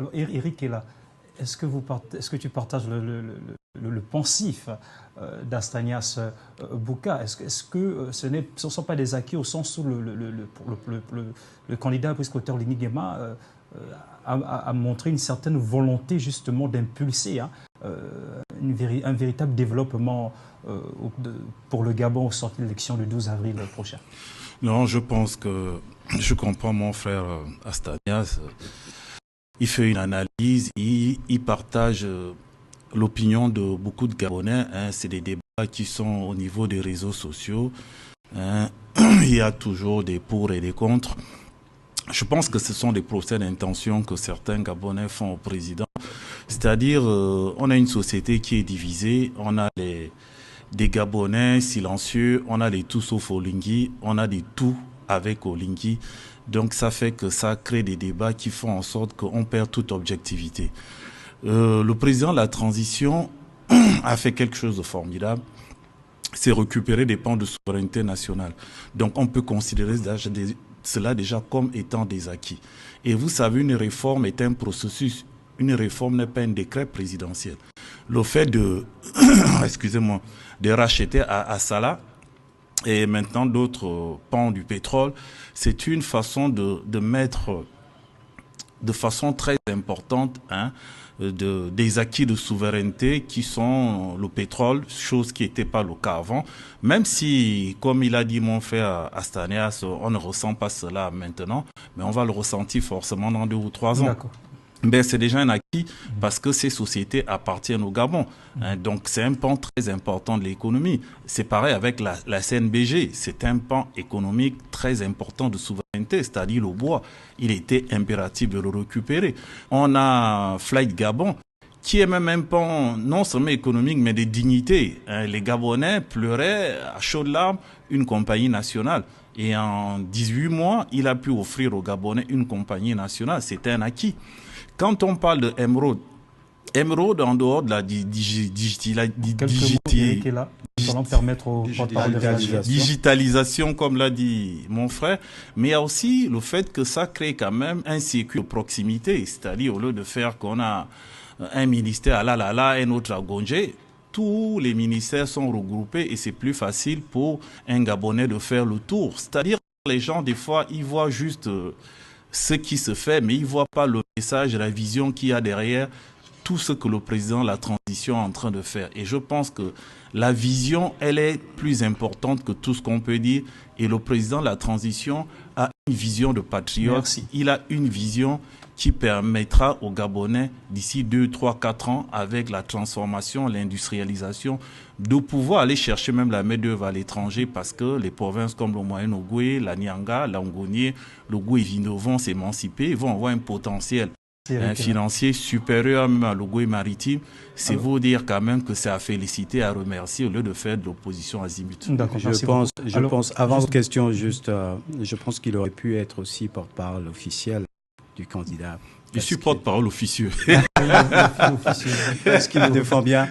Alors, Eric est là. Est-ce que tu partages le pensif d'Astanias Bouka? Est-ce que ce ne sont pas des acquis au sens où le candidat prescripteur Lini Guema a montré une certaine volonté justement d'impulser un véritable développement pour le Gabon au sortir de l'élection du 12 avril prochain? Non, je pense que je comprends mon frère Astanias. Il fait une analyse, il partage l'opinion de beaucoup de Gabonais. C'est des débats qui sont au niveau des réseaux sociaux. Il y a toujours des pour et des contre. Je pense que ce sont des procès d'intention que certains Gabonais font au président. C'est-à-dire, on a une société qui est divisée. On a des Gabonais silencieux, on a des tout sauf Olingi, on a des tout avec Olingi. Donc ça fait que ça crée des débats qui font en sorte qu'on perd toute objectivité. Le président de la transition a fait quelque chose de formidable. C'est récupérer des pans de souveraineté nationale. Donc on peut considérer cela déjà comme étant des acquis. Et vous savez, une réforme est un processus. Une réforme n'est pas un décret présidentiel. Le fait de, excusez-moi, de racheter à Salah et maintenant d'autres pans du pétrole, c'est une façon de mettre de façon très importante des acquis de souveraineté qui sont le pétrole, chose qui n'était pas le cas avant. Même si, comme il a dit mon frère Astanias, on ne ressent pas cela maintenant, mais on va le ressentir forcément dans 2 ou 3 ans. D'accord. Ben, c'est déjà un acquis parce que ces sociétés appartiennent au Gabon. Donc c'est un pan très important de l'économie. C'est pareil avec la CNBG. C'est un pan économique très important de souveraineté, c'est-à-dire le bois. Il était impératif de le récupérer. On a Flight Gabon, qui est même un pan non seulement économique, mais de dignité. Les Gabonais pleuraient à chaudes larmes une compagnie nationale. Et en 18 mois, il a pu offrir aux Gabonais une compagnie nationale. C'était un acquis. Quand on parle de Emeraude, en dehors de la digitalisation, comme l'a dit mon frère, mais il y a aussi le fait que ça crée quand même un circuit de proximité. C'est-à-dire, au lieu de faire qu'on a un ministère à Lalala, un autre à Gonje, tous les ministères sont regroupés et c'est plus facile pour un Gabonais de faire le tour. C'est-à-dire, les gens, des fois, ils voient juste ce qui se fait, mais ils ne voient pas le message, la vision qu'il y a derrière tout ce que le président de la transition est en train de faire. Et je pense que la vision, elle est plus importante que tout ce qu'on peut dire. Et le président de la transition a une vision de patriote. Merci. Il a une vision qui permettra aux Gabonais, d'ici 2, 3, 4 ans, avec la transformation, l'industrialisation, de pouvoir aller chercher même la main-d'œuvre à l'étranger parce que les provinces comme le Moyen-Ogooué, la Nyanga, la Ngonié, le Goué-Vindo vont s'émanciper, vont avoir un potentiel financier supérieur même à l'Ogooué maritime. C'est vous dire quand même que c'est à féliciter, à remercier au lieu de faire de l'opposition azimut. Je pense, avant votre question, juste, je pense qu'il aurait pu être aussi porte-parole officiel du candidat. Je suis porte-parole officieux. Parce qu'il le défend bien.